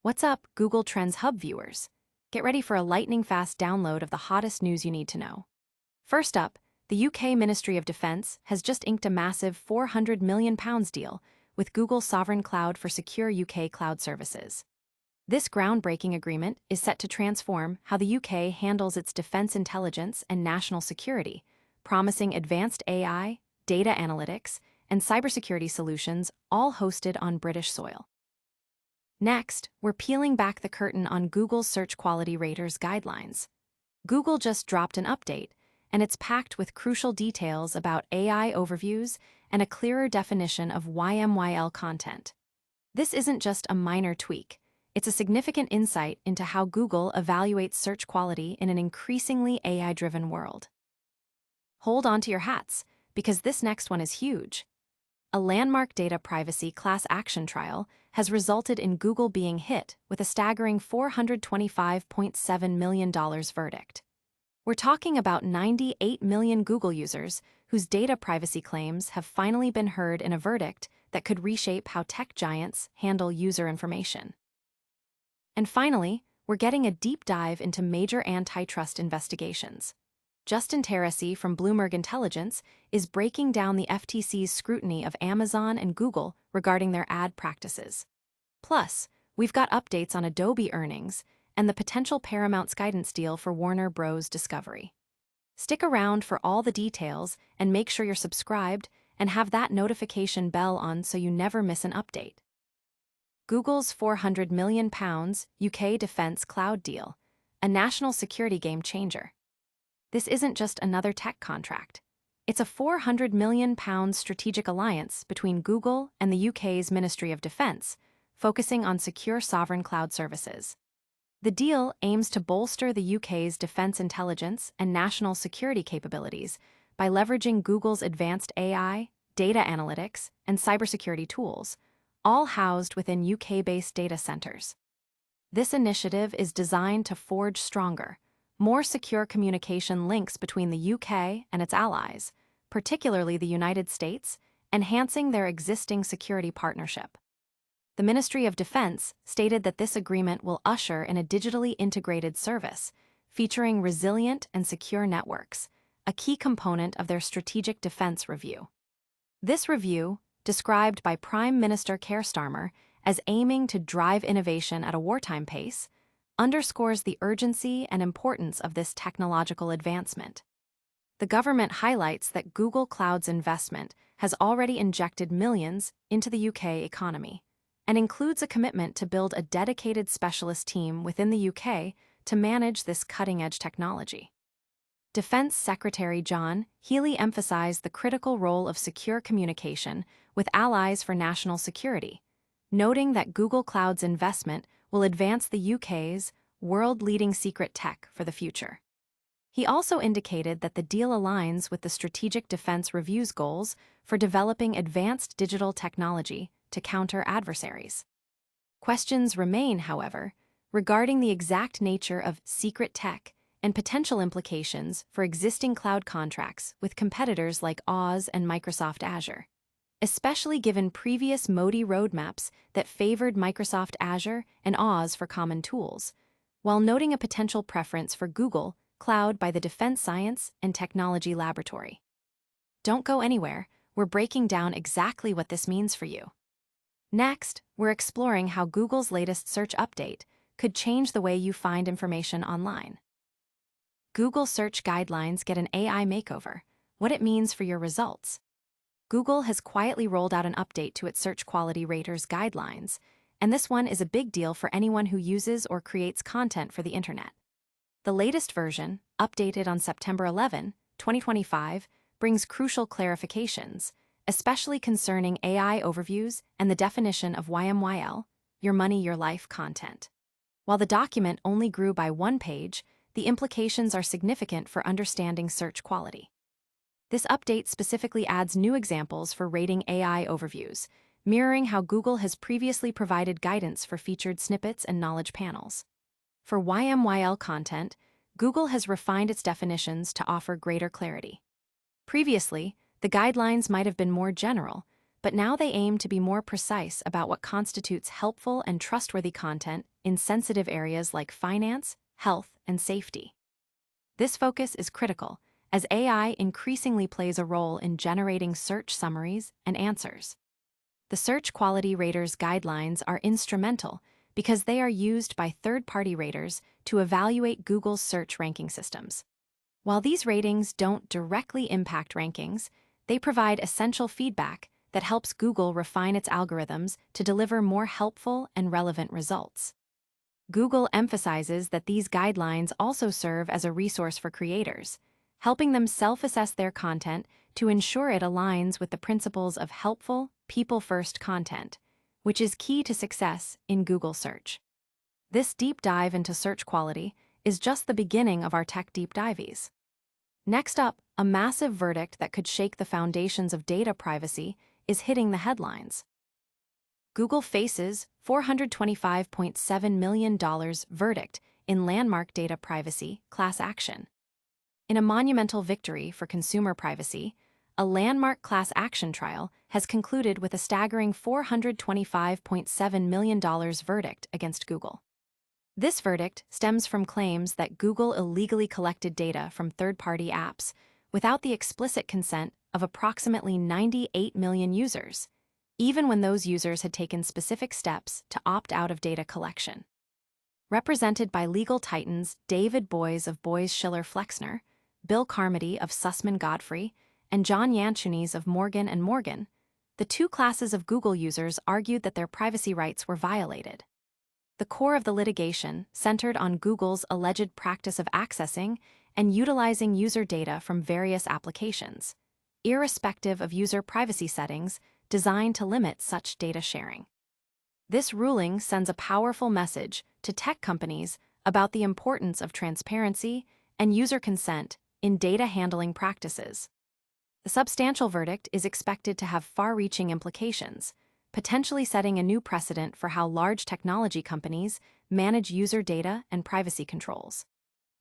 What's up, Google Trends Hub viewers? Get ready for a lightning-fast download of the hottest news you need to know. First up, the UK Ministry of Defence has just inked a massive £400 million deal with Google's sovereign cloud for secure UK cloud services. This groundbreaking agreement is set to transform how the UK handles its defence intelligence and national security, promising advanced AI, data analytics, and cybersecurity solutions all hosted on British soil. Next, we're peeling back the curtain on Google's Search Quality Raters guidelines. Google just dropped an update, and it's packed with crucial details about AI overviews and a clearer definition of YMYL content. This isn't just a minor tweak, it's a significant insight into how Google evaluates search quality in an increasingly AI-driven world. Hold on to your hats, because this next one is huge. A landmark data privacy class action trial has resulted in Google being hit with a staggering $425.7 million verdict. We're talking about 98 million Google users whose data privacy claims have finally been heard in a verdict that could reshape how tech giants handle user information. And finally, we're getting a deep dive into major antitrust investigations. Justin Teresi from Bloomberg Intelligence is breaking down the FTC's scrutiny of Amazon and Google regarding their ad practices. Plus, we've got updates on Adobe earnings and the potential Paramount's guidance deal for Warner Bros. Discovery. Stick around for all the details and make sure you're subscribed and have that notification bell on so you never miss an update. Google's £400 million UK defense cloud deal, a national security game changer. This isn't just another tech contract. It's a £400 million strategic alliance between Google and the UK's Ministry of Defence, focusing on secure sovereign cloud services. The deal aims to bolster the UK's defence intelligence and national security capabilities by leveraging Google's advanced AI, data analytics, and cybersecurity tools, all housed within UK-based data centres. This initiative is designed to forge stronger, more secure communication links between the UK and its allies, particularly the United States, enhancing their existing security partnership. The Ministry of Defence stated that this agreement will usher in a digitally integrated service, featuring resilient and secure networks, a key component of their Strategic Defence Review. This review, described by Prime Minister Keir Starmer as aiming to drive innovation at a wartime pace, underscores the urgency and importance of this technological advancement. The government highlights that Google Cloud's investment has already injected millions into the UK economy, and includes a commitment to build a dedicated specialist team within the UK to manage this cutting-edge technology. Defence Secretary John Healey emphasized the critical role of secure communication with allies for national security, noting that Google Cloud's investment will advance the UK's world-leading secret tech for the future. He also indicated that the deal aligns with the Strategic Defence Review's goals for developing advanced digital technology to counter adversaries. Questions remain, however, regarding the exact nature of secret tech and potential implications for existing cloud contracts with competitors like Oz and Microsoft Azure, especially given previous MODI roadmaps that favored Microsoft Azure and Oz for common tools, while noting a potential preference for Google Cloud by the Defense Science and Technology Laboratory. Don't go anywhere, we're breaking down exactly what this means for you. Next, we're exploring how Google's latest search update could change the way you find information online. Google search guidelines get an AI makeover, what it means for your results. Google has quietly rolled out an update to its Search Quality Raters guidelines, and this one is a big deal for anyone who uses or creates content for the internet. The latest version, updated on September 11, 2025, brings crucial clarifications, especially concerning AI overviews and the definition of YMYL, your money, your life content. While the document only grew by one page, the implications are significant for understanding search quality. This update specifically adds new examples for rating AI overviews, mirroring how Google has previously provided guidance for featured snippets and knowledge panels. For YMYL content, Google has refined its definitions to offer greater clarity. Previously, the guidelines might have been more general, but now they aim to be more precise about what constitutes helpful and trustworthy content in sensitive areas like finance, health, and safety. This focus is critical, as AI increasingly plays a role in generating search summaries and answers. The Search Quality Raters Guidelines are instrumental because they are used by third-party raters to evaluate Google's search ranking systems. While these ratings don't directly impact rankings, they provide essential feedback that helps Google refine its algorithms to deliver more helpful and relevant results. Google emphasizes that these guidelines also serve as a resource for creators, helping them self-assess their content to ensure it aligns with the principles of helpful, people-first content, which is key to success in Google search. This deep dive into search quality is just the beginning of our tech deep dives. Next up, a massive verdict that could shake the foundations of data privacy is hitting the headlines. Google faces $425.7 million verdict in landmark data privacy class action. In a monumental victory for consumer privacy, a landmark class action trial has concluded with a staggering $425.7 million verdict against Google. This verdict stems from claims that Google illegally collected data from third-party apps without the explicit consent of approximately 98 million users, even when those users had taken specific steps to opt out of data collection. Represented by legal titans David Boies of Boies Schiller Flexner, Bill Carmody of Sussman Godfrey, and John Yanchunis of Morgan & Morgan, the two classes of Google users argued that their privacy rights were violated. The core of the litigation centered on Google's alleged practice of accessing and utilizing user data from various applications, irrespective of user privacy settings designed to limit such data sharing. This ruling sends a powerful message to tech companies about the importance of transparency and user consent in data handling practices. The substantial verdict is expected to have far-reaching implications, potentially setting a new precedent for how large technology companies manage user data and privacy controls.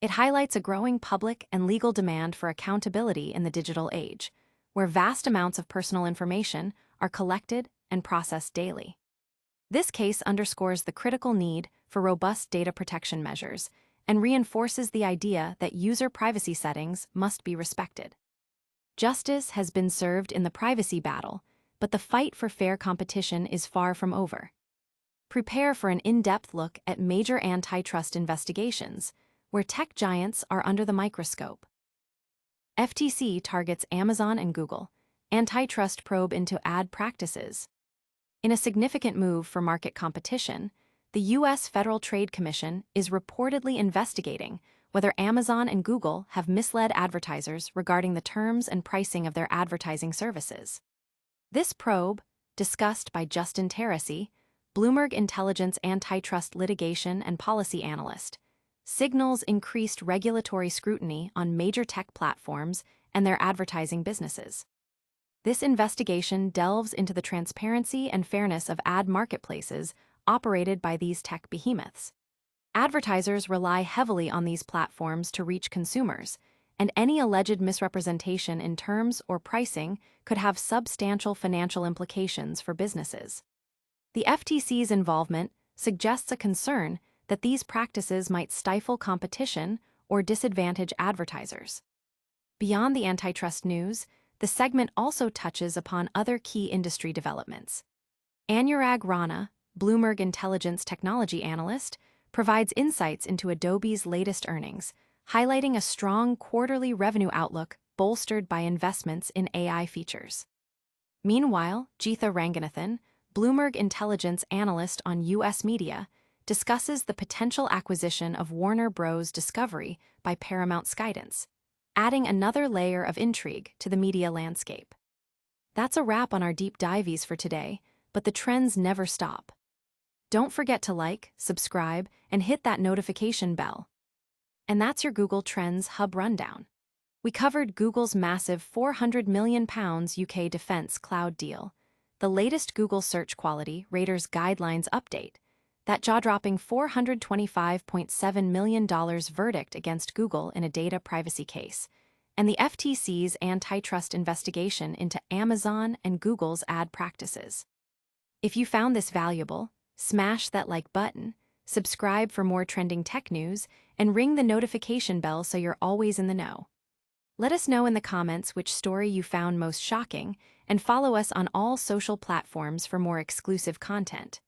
It highlights a growing public and legal demand for accountability in the digital age, where vast amounts of personal information are collected and processed daily. This case underscores the critical need for robust data protection measures and reinforces the idea that user privacy settings must be respected. Justice has been served in the privacy battle, but the fight for fair competition is far from over. Prepare for an in-depth look at major antitrust investigations, where tech giants are under the microscope. FTC targets Amazon and Google. Antitrust probe into ad practices. In a significant move for market competition, the U.S. Federal Trade Commission is reportedly investigating whether Amazon and Google have misled advertisers regarding the terms and pricing of their advertising services. This probe, discussed by Justin Terrace, Bloomberg Intelligence antitrust litigation and policy analyst, signals increased regulatory scrutiny on major tech platforms and their advertising businesses. This investigation delves into the transparency and fairness of ad marketplaces operated by these tech behemoths. Advertisers rely heavily on these platforms to reach consumers, and any alleged misrepresentation in terms or pricing could have substantial financial implications for businesses. The FTC's involvement suggests a concern that these practices might stifle competition or disadvantage advertisers. Beyond the antitrust news, the segment also touches upon other key industry developments. Anurag Rana, Bloomberg Intelligence technology analyst, provides insights into Adobe's latest earnings, highlighting a strong quarterly revenue outlook bolstered by investments in AI features. Meanwhile, Geetha Ranganathan, Bloomberg Intelligence analyst on U.S. media, discusses the potential acquisition of Warner Bros. Discovery by Paramount Skydance, adding another layer of intrigue to the media landscape. That's a wrap on our deep dives for today, but the trends never stop. Don't forget to like, subscribe, and hit that notification bell. And that's your Google Trends Hub rundown. We covered Google's massive £400 million UK defense cloud deal, the latest Google Search Quality Raters Guidelines update, that jaw-dropping $425.7 million verdict against Google in a data privacy case, and the FTC's antitrust investigation into Amazon and Google's ad practices. If you found this valuable, smash that like button, subscribe for more trending tech news, and ring the notification bell so you're always in the know. Let us know in the comments which story you found most shocking, and follow us on all social platforms for more exclusive content.